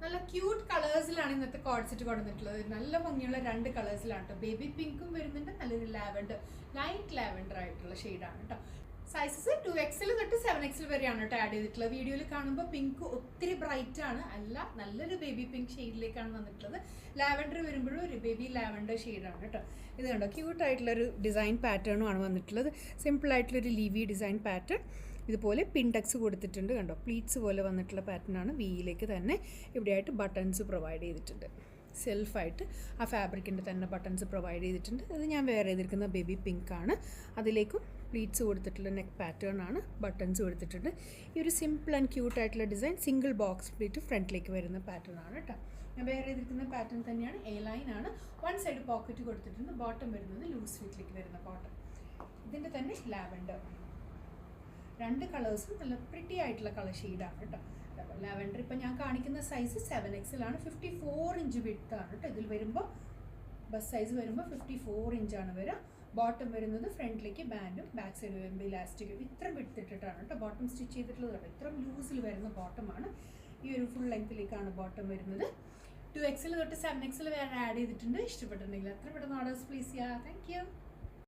നല്ല ക്യൂട്ട് കളേഴ്സിലാണ് ഇന്നത്തെ code set കൊടുത്തിട്ടുള്ളത്. നല്ല ഭംഗിയുള്ള 2 കളേഴ്സിലാണ് കേട്ടോ. ബേബി പിങ്കും വരുന്നുണ്ട്, നല്ലൊരു ലാവൻഡർ, ലൈറ്റ് ലാവൻഡർ ആയിട്ടുള്ള ഷെയ്ഡാണ് കേട്ടോ. സൈസസ് 2XL തൊട്ട് 7XL വരെയാണ് കേട്ടോ ആഡ് ചെയ്തിട്ടുള്ളത്. വീഡിയോയിൽ കാണുമ്പോൾ പിങ്ക് ഒത്തിരി ബ്രൈറ്റ് ആണ്, അല്ല നല്ലൊരു ബേബി പിങ്ക് ഷെയ്ഡിലേക്കാണ് വന്നിട്ടുള്ളത്. ലാവൻഡർ വരുമ്പോഴും ഒരു ബേബി ലാവൻഡർ ഷെയ്ഡാണ് കേട്ടോ. ഇത് കണ്ടോ, ക്യൂട്ടായിട്ടുള്ളൊരു ഡിസൈൻ പാറ്റേണുമാണ് വന്നിട്ടുള്ളത്. സിമ്പിളായിട്ടുള്ളൊരു ലിവി ഡിസൈൻ പാറ്റേൺ. ഇതുപോലെ പിൻടെക്സ് കൊടുത്തിട്ടുണ്ട് കണ്ടോ, പ്ലീറ്റ്സ് പോലെ വന്നിട്ടുള്ള പാറ്റേണാണ്. വിയിലേക്ക് തന്നെ ഇവിടെയായിട്ട് ബട്ടൺസ് പ്രൊവൈഡ് ചെയ്തിട്ടുണ്ട്. സെൽഫായിട്ട് ആ ഫാബ്രിക്കിൻ്റെ തന്നെ ബട്ടൺസ് പ്രൊവൈഡ് ചെയ്തിട്ടുണ്ട്. അത് ഞാൻ വെയർ ചെയ്തിരിക്കുന്ന ബേബി പിങ്ക് ആണ്. അതിലേക്കും പ്ലീറ്റ്സ് കൊടുത്തിട്ടുള്ള നെക്ക് പാറ്റേൺ ആണ്, ബട്ടൺസ് കൊടുത്തിട്ടുണ്ട്. ഈ ഒരു സിമ്പിൾ ആൻഡ് ക്യൂട്ടായിട്ടുള്ള ഡിസൈൻ സിംഗിൾ ബോക്സ് പ്ലീറ്റ് ഫ്രണ്ടിലേക്ക് വരുന്ന പാറ്റേൺ ആണ് കേട്ടോ. ഞാൻ വെയർ ചെയ്തിരിക്കുന്ന പാറ്റേൺ തന്നെയാണ്. എ ലൈൻ ആണ്. 1 സൈഡ് പോക്കറ്റ് കൊടുത്തിട്ടുണ്ട്. ബോട്ടം വരുന്നത് ലൂസ് ഫിറ്റിലേക്ക് വരുന്ന ബോട്ടം. ഇതിൻ്റെ തന്നെ ലാവൻഡർ, 2 കളേഴ്സും നല്ല പ്രിറ്റി ആയിട്ടുള്ള കളർ ഷെയ്ഡാണ് കേട്ടോ. ലാവൻഡർ ഇപ്പം ഞാൻ കാണിക്കുന്ന സൈസ് 7XL ആണ്. 54 ഇഞ്ച് വിഡ്ത്താണ് കേട്ടോ. ഇതിൽ വരുമ്പോൾ ബസ് സൈസ് വരുമ്പോൾ 54 ഇഞ്ചാണ് വരിക. ബോട്ടം വരുന്നത് ഫ്രണ്ടിലേക്ക് ബാൻഡും ബാക്ക് സൈഡ് വരുമ്പോൾ ഇലാസ്റ്റിക്കും ഇത്ര വിട്ടിട്ടിട്ടാണ് കേട്ടോ ബോട്ടം സ്റ്റിച്ച് ചെയ്തിട്ടുള്ളത് കേട്ടോ. ഇത്ര ലൂസിൽ വരുന്ന ബോട്ടമാണ്. ഈ ഒരു ഫുൾ ലെങ്ത്തിലേക്കാണ് ബോട്ടം വരുന്നത്. 2XL തൊട്ട് 7XL വരെ ആഡ് ചെയ്തിട്ടുണ്ട്. ഇഷ്ടപ്പെട്ടിട്ടുണ്ടെങ്കിൽ എത്ര പെട്ടെന്ന് ഓർഡേഴ്സ് പ്ലേസ് ചെയ്യുക. Thank you.